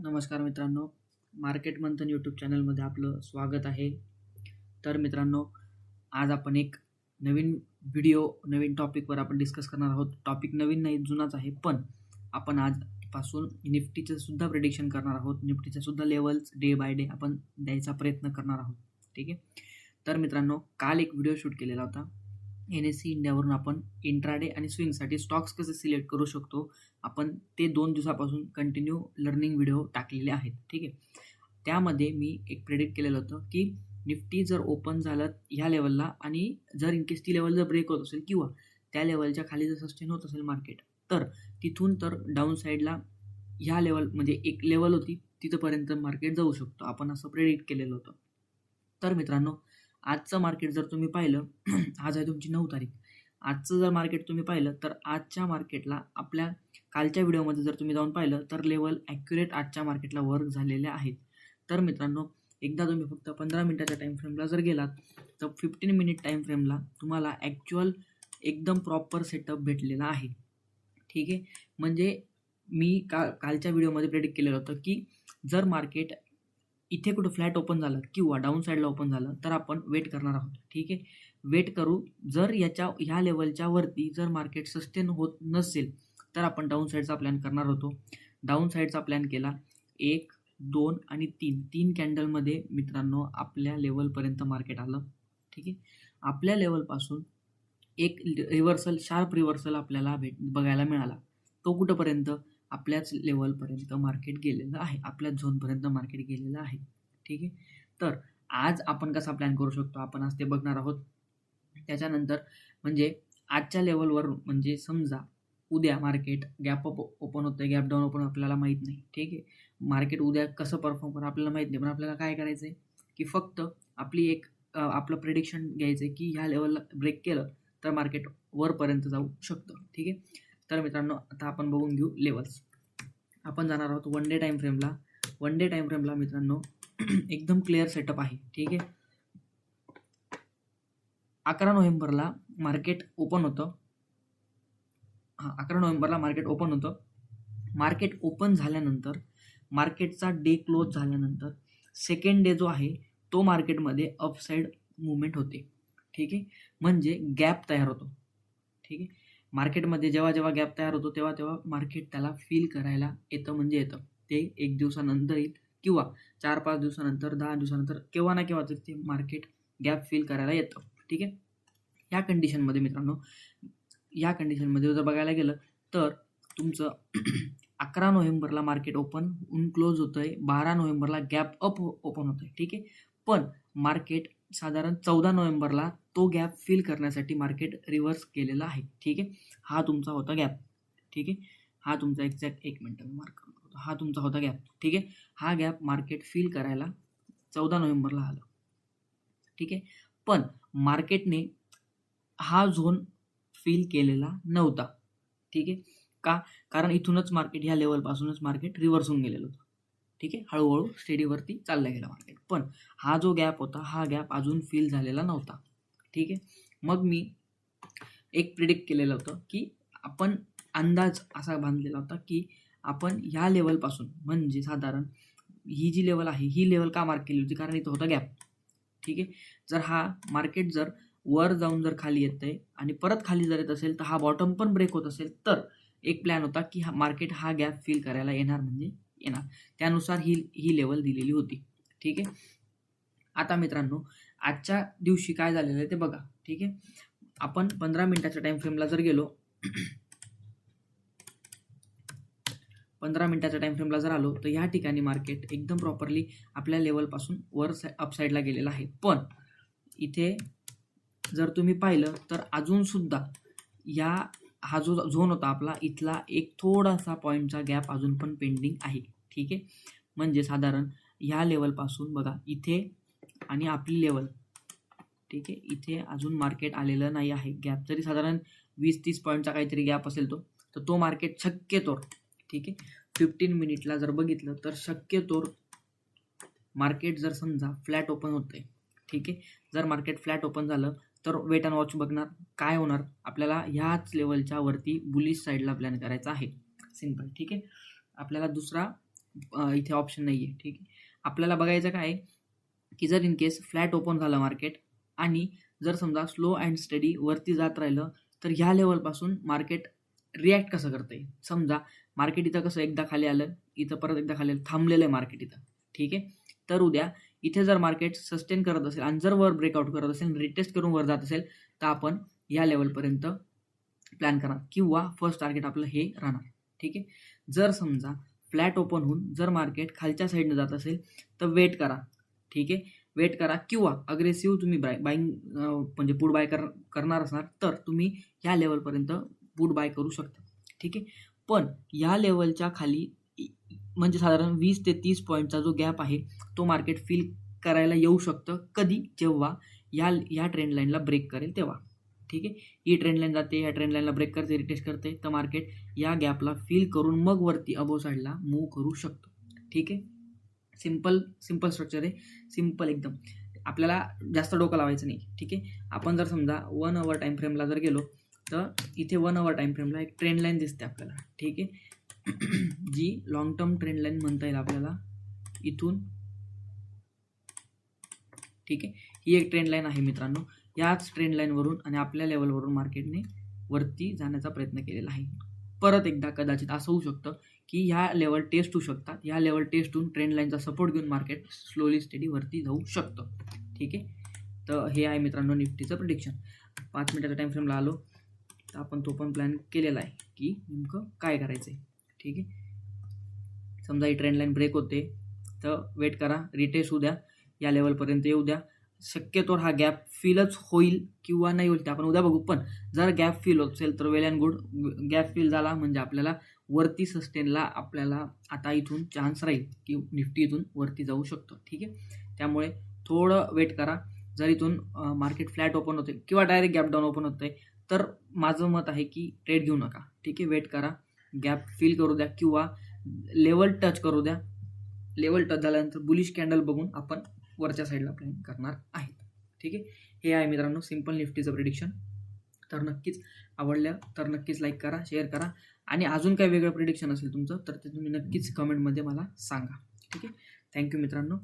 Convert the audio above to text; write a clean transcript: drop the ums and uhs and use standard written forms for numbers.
नमस्कार मित्रांनो, मार्केट मंथन यूट्यूब चॅनलमध्ये आपलं स्वागत आहे. तर मित्रांनो, आज आपण एक नवीन व्हिडिओ, नवीन टॉपिकवर आपण डिस्कस करणार आहोत. टॉपिक नवीन नाही, जुनाच आहे. पण आपण आजपासून निफ्टीचं सुद्धा प्रेडिक्शन करणार आहोत. निफ्टीच्या सुद्धा लेवल्स डे बाय डे आपण द्यायचा प्रयत्न करणार आहोत. ठीक आहे. तर मित्रांनो, काल एक व्हिडिओ शूट केलेला होता. NSE इंडियावरून आपण इंट्राडे आणि स्विंगसाठी स्टॉक्स कसे सिलेक्ट करू शकतो, आपण ते 2 दिवसापासून कंटिन्यू लर्निंग व्हिडिओ टाकलेले आहेत. ठीक आहे. त्यामध्ये मी एक प्रेडिक्ट केलेलं होतं की निफ्टी जर ओपन झालं ह्या लेवलला आणि जर इन केस ती लेवल जर ब्रेक होत असेल किंवा त्या लेवलच्या खाली जर सस्टेन होत असेल मार्केट, तर तिथून तर डाऊन साईडला ह्या लेवल म्हणजे एक लेवल होती तिथंपर्यंत मार्केट जाऊ शकतो. आपण असं प्रेडिक्ट केलेलं होतं. तर मित्रांनो, आजचं मार्केट जर तुम्ही पाहिलं आज आहे तुमची 9 तारीख. आजचं जर मार्केट तुम्ही पाहिलं तर आजच्या मार्केटला आपल्या कालच्या व्हिडिओमध्ये जर तुम्ही जाऊन पाहिलं तर लेवल ॲक्युरेट आजच्या मार्केटला वर्क झालेले आहेत. तर मित्रांनो, एकदा तुम्ही फक्त 15 मिनिटाच्या टाईम फ्रेमला जर गेलात तर 15 मिनिट टाईम फ्रेमला तुम्हाला ॲक्च्युअल एकदम प्रॉपर सेटअप भेटलेला आहे. ठीक आहे. म्हणजे मी कालच्या व्हिडिओमध्ये प्रेडिक्ट केलेलं होतं की जर मार्केट इथे कुठं फ्लॅट ओपन झालं किंवा डाऊन साईडला ओपन झालं तर आपण वेट करणार आहोत. ठीक आहे. वेट करू. जर ह्या लेवलच्या वरती जर मार्केट सस्टेन होत नसेल तर आपण डाऊन साईडचा प्लॅन करणार होतो. डाऊन साईडचा प्लॅन केला. 1, 2 आणि 3 कॅन्डलमध्ये मित्रांनो आपल्या लेवलपर्यंत मार्केट आलं. ठीक आहे. आपल्या लेवलपासून एक रिव्हर्सल, शार्प रिव्हर्सल आपल्याला बघायला मिळाला. तो कुठंपर्यंत? आपल्याच लेवलपर्यंत मार्केट गेलेलं आहे. आपल्याच झोनपर्यंत मार्केट गेलेलं आहे. ठीक आहे. तर आज आपण कसा प्लॅन करू शकतो, आपण आज ते बघणार आहोत. त्याच्यानंतर म्हणजे आजच्या लेवलवर म्हणजे समजा उद्या मार्केट गॅप अप ओपन होतं, गॅप डाऊन ओपन आपल्याला माहीत नाही. ठीक आहे. मार्केट उद्या कसं परफॉर्म करेल आपल्याला माहीत नाही. पण आपल्याला काय करायचं आहे की फक्त आपली आपलं प्रेडिक्शन घ्यायचं आहे की ह्या लेवलला ब्रेक केलं तर मार्केट वरपर्यंत जाऊ शकतं. ठीक आहे. तर मित्रांनो, आता आपण बघून घेऊ लेवल्स. आपण जाणार आहोत वन डे टाईम फ्रेमला. वन डे टाईम फ्रेमला मित्रांनो एकदम क्लिअर सेटअप आहे. ठीक आहे. 11 नोव्हेंबरला मार्केट ओपन होतं. 11 नोव्हेंबरला मार्केट ओपन होतं. मार्केट ओपन झाल्यानंतर, मार्केटचा डे क्लोज झाल्यानंतर सेकंड डे जो आहे तो मार्केटमध्ये अपसाईड मुवमेंट होते. ठीक आहे. म्हणजे गॅप तयार होतो. ठीक आहे. मार्केटमध्ये जेव्हा गॅप तयार होतो तेव्हा मार्केट त्याला फील करायला येतं. म्हणजे येतं ते 1 दिवसानंतर येईल किंवा 4-5 दिवसानंतर, 10 दिवसानंतर केव्हा ना केव्हा तर ते मार्केट गॅप फील करायला येतं. ठीक आहे. या कंडिशनमध्ये मित्रांनो, या कंडिशनमध्ये जर बघायला गेलं तर तुमचं 11 नोव्हेंबरला मार्केट ओपन होऊन क्लोज होतं आहे. 12 नोव्हेंबरला गॅप अप ओपन होतं आहे. ठीक आहे. पण मार्केट साधारण 14 नोव्हेंबरला तो गॅप फिल करण्यासाठी मार्केट रिव्हर्स केलेला आहे. ठीक आहे. हा तुमचा होता गॅप. ठीक आहे. हा तुमचा एक्झॅक्ट 1 मिनिट मार्क करतो. हा तुमचा होता गॅप. ठीक आहे. हा गॅप मार्केट फिल करायला 14 नोव्हेंबरला आलं. ठीक आहे. पण मार्केटने हा झोन फिल केलेला नव्हता. ठीक आहे. का? कारण इथूनच मार्केट ह्या लेवलपासूनच मार्केट रिव्हर्स होऊन गेलेलं होतं. ठीक आहे. हळूहळू स्टेडीवरती चाललं गेलं मार्केट. पण हा जो गॅप होता, हा गॅप अजून फिल झालेला नव्हता. ठीक आहे. मग मी एक प्रिडिक्ट केलेलं होतं की आपण अंदाज असा बांधलेला होता की आपण ह्या लेवलपासून म्हणजे साधारण ही जी लेवल आहे, ही लेवल का मार्क केली होती? कारण इथं होता गॅप. ठीक आहे. जर हा मार्केट जर वर जाऊन जर खाली येतंय आणि परत खाली जर येत असेल तर हा बॉटम पण ब्रेक होत असेल तर एक प्लॅन होता की मार्केट हा गॅप फिल करायला येणार म्हणजे येणार. त्यानुसार ही लेवल दिलेली होती. ठीक आहे. आता मित्रांनो, आजच्या दिवशी काय झालेलं आहे ते बघा. ठीक आहे. आपण 15 मिनिटाच्या टाईम फ्रेमला जर गेलो 15 मिनिटाच्या टाईम फ्रेमला जर आलो तर या ठिकाणी मार्केट एकदम प्रॉपरली आपल्या लेवलपासून वर अपसाईडला गेलेला आहे. पण इथे जर तुम्ही पाहिलं तर अजूनसुद्धा हा जो झोन होता आपला, इथला एक थोडासा पॉईंटचा गॅप अजून पण पेंडिंग आहे. ठीक आहे. म्हणजे साधारण ह्या लेवलपासून बघा इथे आणि आपली लेवल. ठीक आहे. इथे अजून मार्केट आलेलं नाही आहे. गॅप जरी साधारण 20-30 पॉईंटचा काहीतरी गॅप असेल तो मार्केट शक्यतोर, ठीक आहे, 15 मिनिटला जर बघितलं तर शक्यतोर मार्केट जर समजा फ्लॅट ओपन होतंय. ठीक आहे. जर मार्केट फ्लॅट ओपन झालं तर वेट अँड वॉच बघणार. काय होणार? आपल्याला ह्याच लेवलच्या वरती बुलिश साईडला प्लॅन करायचा आहे. सिंपल. ठीक आहे. आपल्याला दुसरा इथे ऑप्शन नाही आहे. ठीक आहे, आपल्याला बघायचं काय आहे की जर इन केस फ्लॅट ओपन झालं मार्केट आणि जर समजा स्लो अँड स्टडी वरती जात राहिलं तर ह्या लेवलपासून मार्केट रिॲक्ट कसं करतं आहे. समजा मार्केट इथं कसं एकदा खाली आलं, इथं परत एकदा खाली आलं, थांबलेलं आहे मार्केट इथं. ठीक आहे, तर उद्या इथे जर मार्केट सस्टेन करत असेल आणि जर वर ब्रेकआउट करत असेल, रिटेस्ट करून वर जात असेल, तर आपण या लेवलपर्यंत प्लॅन करणार किंवा फर्स्ट टार्गेट आपलं हे राहणार. ठीक आहे, जर समजा फ्लॅट ओपन होऊन जर मार्केट खालच्या साईडनं जात असेल तर वेट करा. ठीक आहे, वेट करा किंवा अग्रेसिव्ह तुम्ही बाईंग म्हणजे पुट बाय करणार असणार तर तुम्ही ह्या लेवलपर्यंत पुट बाय करू शकता. ठीक आहे, पण या लेवलच्या खाली म्हणजे साधारण 20 ते 30 पॉईंटचा जो गॅप आहे तो मार्केट फिल करायला येऊ शकतं. कधी? जेव्हा या ट्रेंड लाईनला ब्रेक करेल तेव्हा. ठीक आहे, ही ट्रेंड लाईन जाते, ह्या ट्रेंड लाईनला ब्रेक करते, रिटेस्ट करते, तर मार्केट या गॅपला फिल करून मग वरती अबोव साईडला मूव्ह करू शकतो. ठीक आहे, सिंपल स्ट्रक्चर आहे, सिंपल एकदम. आपल्याला जास्त डोकं लावायचं नाही. ठीक आहे, आपण जर समजा 1 आवर टाईम फ्रेमला जर गेलो तर इथे 1 आवर टाईम फ्रेमला एक ट्रेंड लाईन दिसते आपल्याला. ठीक आहे, जी लॉंग टर्म ट्रेंड लाईन म्हणता येईल आपल्याला इथून. ठीक आहे, ही एक ट्रेंड लाईन आहे मित्रांनो. याच ट्रेंड लाईनवरून आणि आपल्या लेवलवरून मार्केटने वरती जाण्याचा प्रयत्न केलेला आहे. परत एकदा कदाचित असं होऊ शकतं की ह्या लेवल टेस्ट होऊ शकतात. ह्या लेवल टेस्ट होऊन ट्रेंड लाईनचा सपोर्ट घेऊन मार्केट स्लोली स्टेडी वरती जाऊ शकतं. ठीक आहे, तर हे आहे मित्रांनो निफ्टीचं प्रिडिक्शन. 5 मिनिटाच्या टाईम फ्रेमला आलो तर आपण तो पण प्लॅन केलेला आहे की नेमकं काय करायचं आहे. ठीक आहे, समजा ही ट्रेंड लाईन ब्रेक होते तर वेट करा, रिटेस्ट होऊ द्या, या लेवलपर्यंत येऊ द्या. शक्यतोवर हा गॅप फिलच होईल किंवा नाही होईल ते आपण उद्या बघू. पण जर गॅप फिल होत असेल तर वेल अँड गुड. गॅप फिल झाला म्हणजे आपल्याला वरती सस्टेनला आपल्याला आता इथून चान्स राहील की निफ्टी इथून वरती जाऊ शकतो. ठीक आहे, त्यामुळे थोडं वेट करा. जर इथून मार्केट फ्लॅट ओपन होते किंवा डायरेक्ट गॅप डाऊन ओपन होतं तर माझं मत आहे की ट्रेड घेऊ नका. ठीक आहे, वेट करा, गॅप फिल करू द्या किंवा लेवल टच करू द्या. लेवल टच झाल्यानंतर बुलिश कॅन्डल बघून आपण वरच्या साईडला प्लॅन करणार आहेत. ठीक आहे, हे आहे मित्रांनो सिंपल निफ्टीचं प्रिडिक्शन. तर नक्कीच आवडलं तर नक्कीच लाईक करा, शेअर करा आणि अजून काही वेगळं प्रिडिक्शन असेल तुमचं तर ते तुम्ही नक्कीच कमेंटमध्ये मला सांगा. ठीक आहे, थँक्यू मित्रांनो.